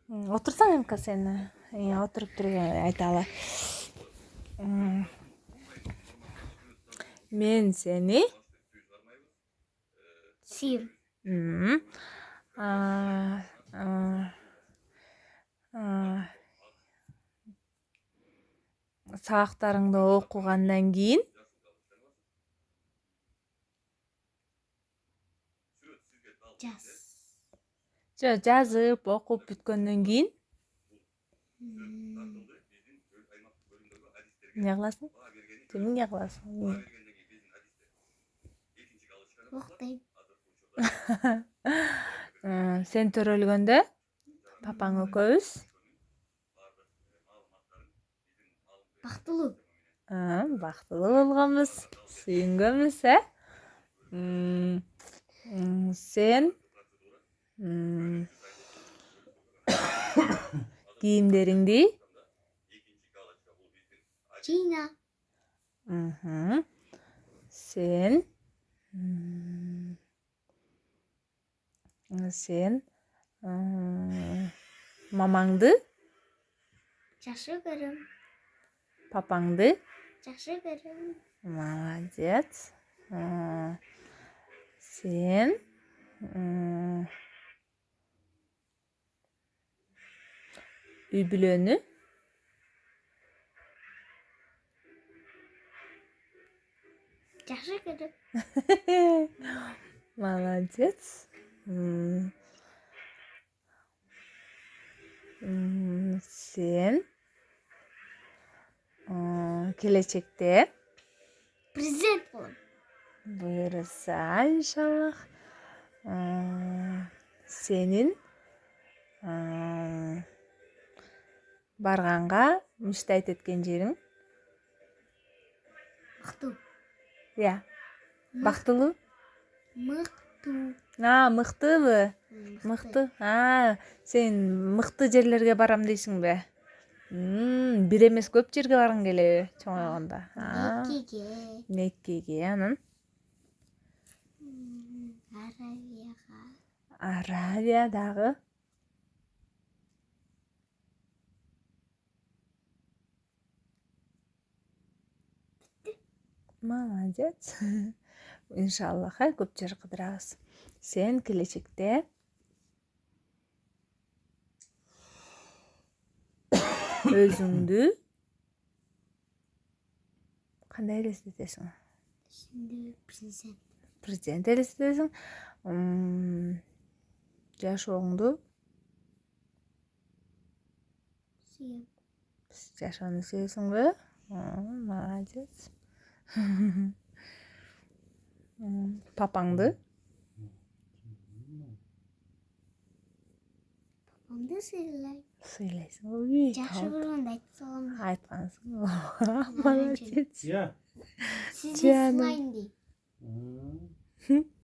Отурсаң эмка сен отуруп туруп айталы. Мен сени Сүйөм. а, а, а, сабактарыңды окугандан кийин жазып окуп бүткөндөн кийин эмне кыласың? Эмне кыласың? Уктайм. Сен төрөлгөндө папаң экөөбүз Бактылуу. бактылуу болгонбуз, сүйүнгөнбүз, Сен кийимдериңди Жыйна. Сен мамаңды, Жакшы көрөм. папаңды, Жакшы көрөм. молодец. Сен үй бүлөнү, Жакшы көрөм. молодец. Сен келечекте Президент болом. буюрса, иншаллах, сенин барганга мечтать эткен жериң? Мыктуу. Бактылуу? Мыктуу. Мыктыбы? Мыкты. Сен мыкты жерлерге барам дейсиңби? Бир эмес көп жерге баргың келеби чоңойгондо? Меккеге, анан? Аравияга. Аравиядагы? Молодец. Иншаллах, көп жер кыдырабыз. Сен келечекте өзүңдү кандай элестетесиң? Президент элестетесиң. Жашооңду? Сүйөм. Жашоону сүйөсүңбү? Молодец. Папаңды? Папамды сыйлайм. Сыйлайсың. Жакшы көргөндү айтып салам. Айткансың. Молодец. Сизди сыйлайм дейм.